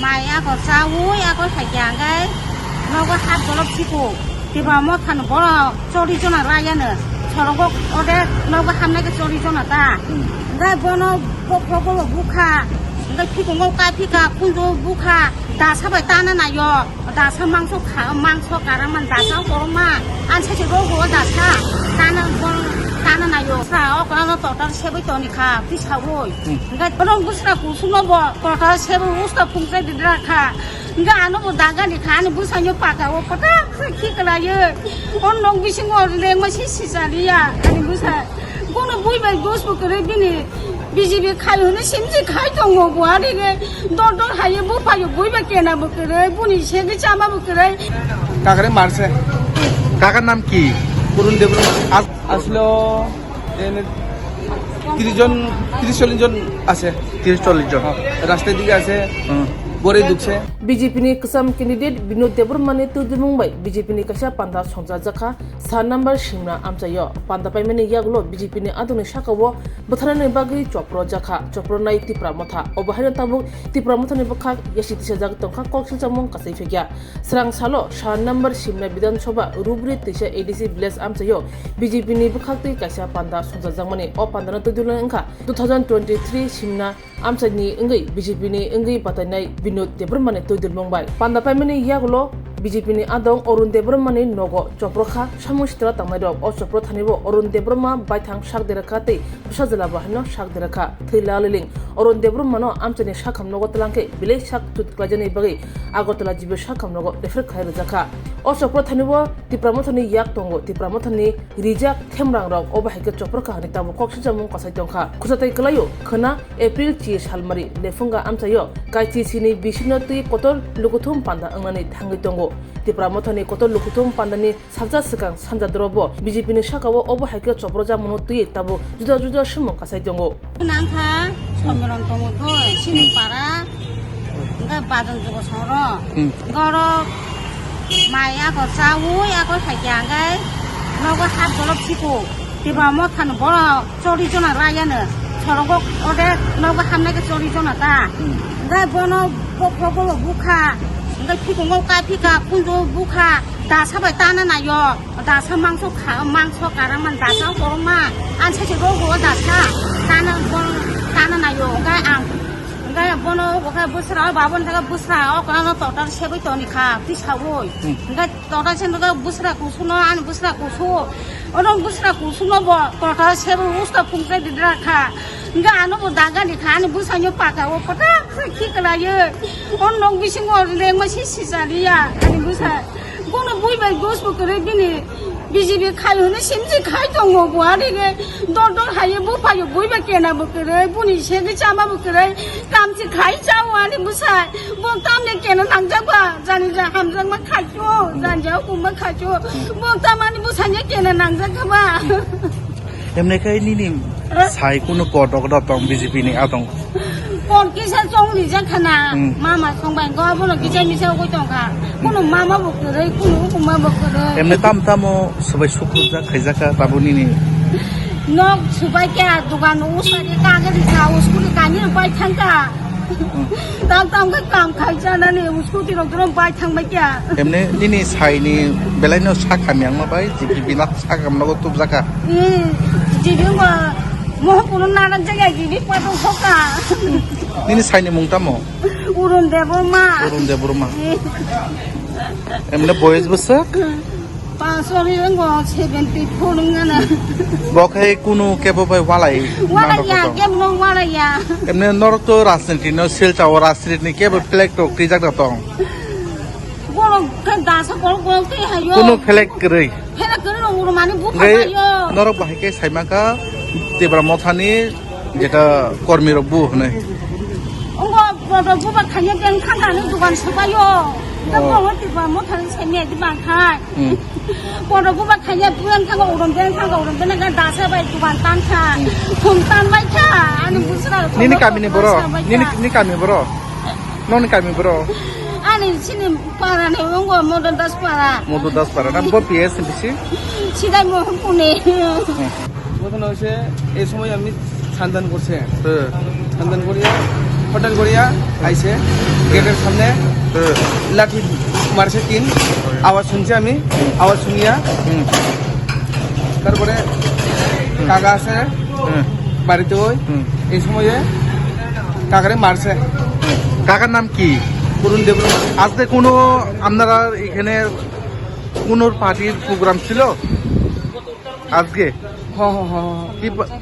Mai ako sawi ako sajangai nogo hat golok siku tiba mo kan bora chori jona raya ne chorogo ode nogo hamne ke chori jona ta ngai bono pokro buka ngai piku ngoka pika kunjo buka da sabai tana na yo da sa mangso karaman da sa korma an che rogo da sa tana bon tana na yo sa o kana to ta sebai to ni kha pi sawoi ngai bono busra ku suno bo to ta sebai usta pungse didra kha ngai anu bo daga ni kha ni busanyo paka o pata ki kala ye on nong bising o le ma si sari ya ani busa bono bui bai gos bo kare bini BJP khai hone simji khai tongo gwari ge dor haye bu payo bui ba kena bo kare buni sege chama bo kare কাকারে মারছে কাকার নাম কি করুণ দেবরম আসলো 30-40 জন আছে 30-40 জন রাস্তার দিকে আছে গড়ে ঢুকছে BJP ni kasam candidate Binod Debormane tu Mumbai BJP ni kasha panda songja jakha sa number shimna amchayo panda paimene yaglo BJP ni adune shakawo bothana bagi chopro jakha chopro nai tipra motha obahira tabuk tipra motha ni bakha yasiti sajak tongkha koksil chamong kasai fegya srang salo sa number shimna bidan sabha rubri tisha ADC bless amchayo BJP ni bakha ti kasha panda songja jakmane o pandana tu engkha 2023 shimna amchani ngai BJP ni ngai patanai Binod Debormane tu Mumbai panda paimene yaglo BJP ni adong Orun Debormane nogo choprokha samustra tangmai o chopro thanibo Orun Deborma baithang sakderakha te pusajala bahno sakderakha thilaliling Orun Debormano amchani sakham nogo talangke bile sak tutklajani bagi agotala jibe sakham nogo refer khaira jakha o chopro thanibo tipramothani yak tongo tipramothani rijak themrang rok obahike choprokha ni tabu koksijamung kasai tongkha khusatai kalayo khana April chi salmari lefunga amchayo kaichi sini bisino tui kotor lukuthum panda angani thangi tongo tipramothani kotor lukuthum pandani sabja sikang sanjadrobo BJP ni sakawo obahike choproja mono tui tabu juda shumo kasai tongo nangkha somron tongo thoi sini para ngai badan jugo soro goro mai ako sawi ako sajangai nogo hat golok siku tiba mo kan bora chori jona raya ne chorogo ode nogo hamne ke chori jona ta ngai bono pokro buka ngai piku ngoka pika kunjo buka da sabai tana na yo da sa mangso karaman da sa korma an che rogo da sa tana na yo ngai ang ngai bono ko busra babon daga busra o kana to ta sebai to ni kha pi sawoi ngai to ta chen daga busra ku suno an busra ku su ono busra ku suno bo to ta sebai usta pungse didra kha ngai anu bo daga ni kha ni busanyo paka o pata ki kala ye on nong bising o le ma si sari ya ani busa bono bui bai gos bo kare bini BJP khai hone simji khai tongo gwari ge dor haye bu payo bui ba kena bo kare buni sege chama bo kare kamchi khai chawo ani busa bo tamne kena nangjak ba jani ja hamjak ma khacho janjao kuma khacho bo tamani busa ne kena nangjak ba এমনে খাই নিনি সাই কোনো পদক দতং BJP ni atong pon kisa chong ni ja khana mama chong bai go bono kijai mi sa ko tong kha kono mama bo kare kono kuma bo kare এমনে tamtamo sabai sukruja khaijaka tabuni ni nok subai kya dukan usari kagari sa uskuli kani bai thangka tam ka kam khai jana ni uskuli rok drom bai thang bai kya এমনে নিনি সাই ni belaino sakhamiang ma bai JP na sakam no tubjaka jibi wa mo kono nanak jaga jibi pato hoka নিনি সাই ni mungtamo Orun Deborma এমনে boys busak pasori ngo 74 ngana বখাই কোনো কেবো ভাই ওয়ালাই ya kemno wala ya এমনে নরক তো রাজনীতি ন sell চাও রাজনীতি নি কেবো ফ্ল্যাগ তো ক্রিজাক দতং bono kan dasa kol ke hayo কোনো ফ্ল্যাগ কই phela kere no uro mani bu গে khayo নরক বাহিকে সাইমাকা তেবরা মথানি যেটা কর্মী রব্বু হনে ongo bodo bu ba khanya den khanga ni dukan sabayo ta bono ti ba mo thani seme ti ba khai bodo bu ba khanya buan khanga uron ben ga dasa bai dukan tan kha thum tan bai kha ani busra নিনি কামিনি বড় নিনি কামি বড় নন কামি বড় ani sini para ne ongo modern das para মধু দাস পারা না বো পিএস বিসি sidai mo pune ঘটনা হয়েছে এই সময় আমি খানদান করছে হ্যাঁ খানদান করিয়া হঠাৎ করিয়া আইসে গেটের সামনে লাঠি মারছে 3 আওয়াজ শুনছি আমি আওয়াজ শুনিয়া তারপরে কাকা আছে বাড়িতে ওই এই সময়ে কাকারে মারছে। কাকার নাম কি? অরুণ দেববর্মা। আজকে কোনো আপনারা এখানে কোন পার্টির প্রোগ্রাম ছিল আজকে?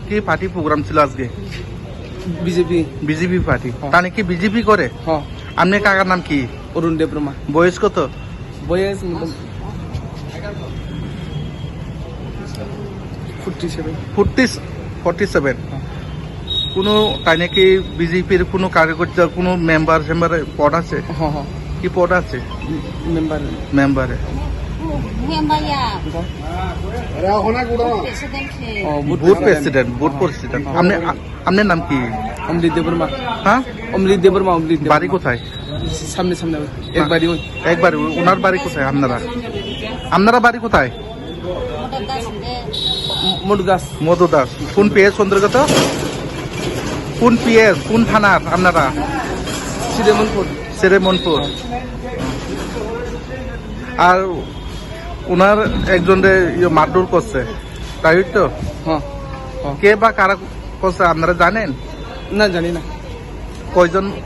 কি পার্টি প্রোগ্রাম ছিল আজকে? বিজেপি। BJP party. তাহলে কি বিজেপি করে? আপনার কাকার নাম কি? অরুণ দেববর্মা। বয়স কত? বয়স 47। কোনো তাই নাকি বিজেপির কোনো কার্যকর্তা কোনো মেম্বার পদ আছে? কি পদ আছে? মেম্বারে বুথ প্রেসিডেন্ট। আপনার নাম কি? অমৃত দেববর্মা। হ্যাঁ, অমৃত দেববর্মা। অমৃত বাড়ি কোথায়? সামনে একবারই ওই একবারে ওনার বাড়ি কোথায়? আপনারা বাড়ি কোথায়? মধু দাস। কোন পিএস অন্তর্গত? কোন পিএস কোন থানার আপনারা? শ্রীমনপুর। আর ওনার একজন মারধর করছে তাই তো? কে বা কারা করছে আপনারা জানেন? না, জানি না।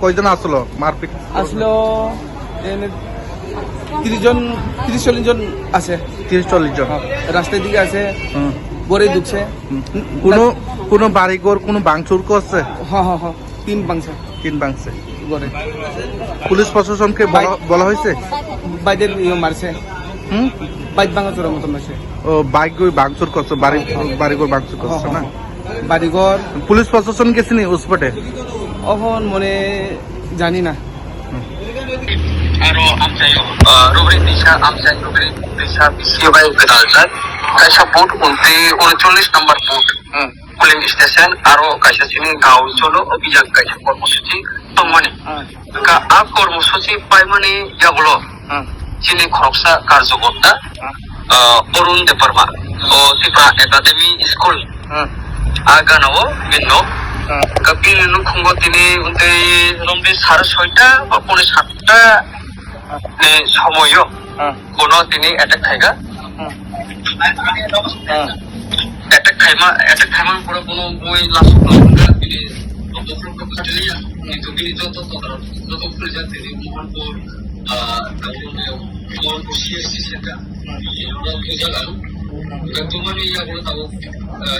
কয়জন আসলো মারপিট? আসলো 30-40 জন আছে। 30-40 জন রাস্তার দিকে আছে, গড়ে ঢুকছে। কোনো বাড়িঘর কোনো ভাঙচুর করছে? 3 ভাঙছে গড়ে। পুলিশ প্রশাসনকে বলা হয়েছে? বাইদের মারছে, বাইক ভাঙাচোরের মতো মারছে। ও বাইক ভাঙচুর করছে, বাড়িঘর ভাঙচুর করছে না? বাড়িঘর। পুলিশ প্রশাসন গেছিনি উসপটে? এখন মনে জানি না। Aro amsayo rubrik disa amsay rubrik disa bisiyabay pedalta kaisa boat unti 39 number boat polling station aro kaisa sini gaw cholo obhijak kaisa কর্মসূচি tomani ka a কর্মসূচি paimani yagulo sini khoroksa karjokota Orun Deparma o Sipra Academy School aganao binno kapin nung khungo tini unti rombi 6:30 ba 7:30 সময়ও কোনো তিনি attack খাইগা attack Khaimah পরে কোনো বই last তিনি যত খাটলিয়া কিন্তু তিনি যত ফুলে তিনি মোহনপুর মোহনপুর সিএসসি সেটা জায়গা তোমারই ইয়াগুলো তাও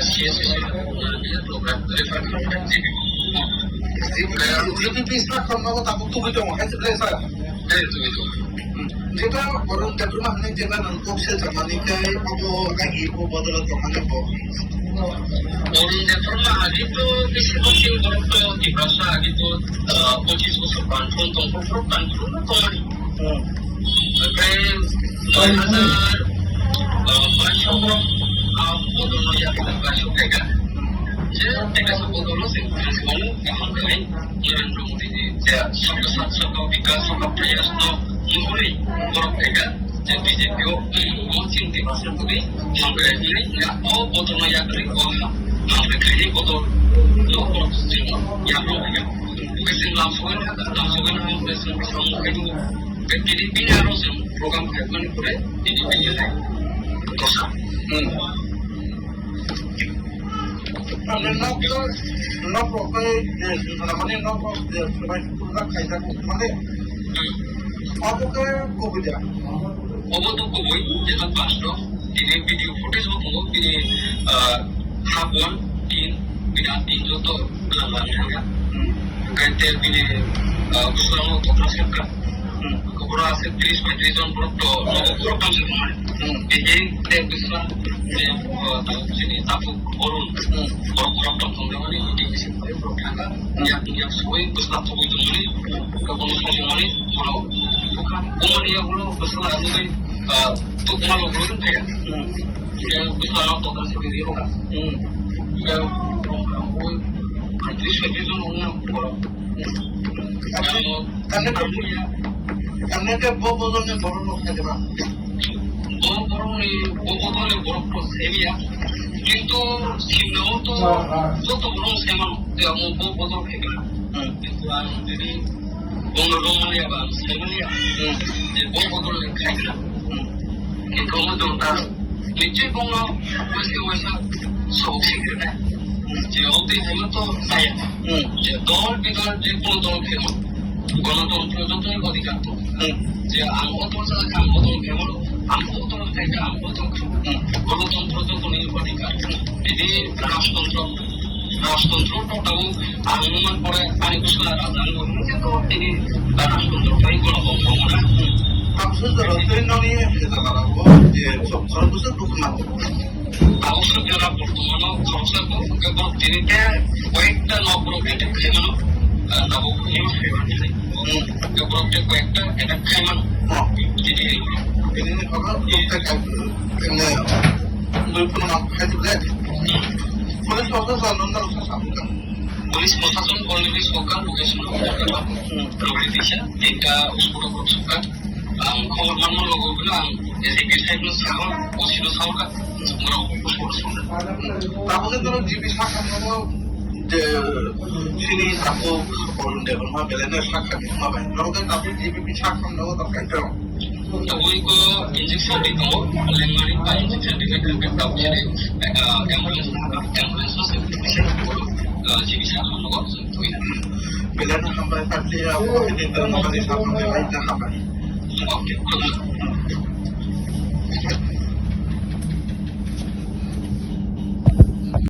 সিএসসি সেটা program refer DPP start from now tak tu gitu mah itu saya itu jika orang tak rumah ni jika nanti saya jamani kai apa lagi apa badalah jamani apa Orun Deparma gitu bisik-bisik berapa di bahasa gitu 25 বছর পানফোন তখন পানফোন কমানি কারণ 2022 বদল ya kita bahas juga যে টেকা বদল সেগুলো এখন করে নরেন্দ্র মোদী যে সরকার বিকাশ সরকার প্রয়াস মুহুরি বরফ থেকে যে বিজেপিও চিন্তি ভাষণ করে সংগ্রহ করে ও বদল ইয়া করে আমরা খাই বদল বরফ ইয়াগুলো থেকে বেশি লাভ হয় না বেশি সম্মুখীন ব্যক্তির বিনা আরো প্রোগ্রাম মানে করে তিনি পেয়ে যায় দশা no proper namanya no sebagai kurang kaitan mana apa ke kubida অবতো কবই যেটা পাঁচটা তিনি ভিডিও ফুটেজ মতো তিনি হাবন তিন বিরাট তিন যত লাগানো কাইতে তিনি কুসলানো তখন সরকার খবর আছে 30-35 জন প্রক্ট নবপ্রকাশ মানে এই যে কুসলা যে তিনি তাপু অরুণ বড় প্রথম মানে মিটিং এসে করে প্রকাশা ইয়া সবাই কুসলা তো বইতো মানে কোনো সময় হলো ওখানে ইয়াগুলো কুসলা আমি তো তোমার লোকজন থেকে কুসলা তখন সে দিয়ে হোক ওই 35 জন অন্য বড় আপনাকে বদলে বড় লোক থাকে না বদলে বড় সেমিয়া কিন্তু সিনেও তো যত বড় সেমান বদল থেকে কিন্তু bang jadi bung rumah ya bang saya ni jadi bung betul kaya itu mah tu tak nici bung wasa sok sikit dah jadi waktu itu tu saya jadi dol bidol jadi bung dol kemo গণতন্ত্র যতই অধিকার তো যে আমগতন্ত্র কেবল আমগতন্ত্র থেকে আমগতন্ত্র গণতন্ত্র যত অধিকার যদি রাজতন্ত্রটাও আন্দোলন করে পানি কুশলা রাজধানী বলছে তো তিনি রাজতন্ত্রটাই গণতন্ত্র না অবশ্যই যারা বর্তমানও খরচ কেবল তিনি কয়েকটা নবরোগেটে খেলানো নবভূমিও ফেভার নেই কেবল কয়েকটা এটা খাইমানো jadi ini apa kita ini berpenuh hati berat polis prosesan nonton usah police প্রশাসন কর্মী সরকার লোকেশন প্রবৃত্তিশা এটা উস্কুটো সরকার খবর মান্য লোকগুলো এসিপি সাহেব সাহর ওসিল সরকার তাহলে ধরো জিপি শাখা যে সিনি সাপো করুন দেবো মা বেলেনে শাখা মা ভাই নরকে তারপরে জিপি শাখা নেওয়া দরকার কেন Tapi ko injection dito, lemari pa injection dito kaya tao jadi ambulance masih bisa bisa kalau tu ya. Belena sampai tadi aku ini dalam kali sampai baik dah sampai. Okey.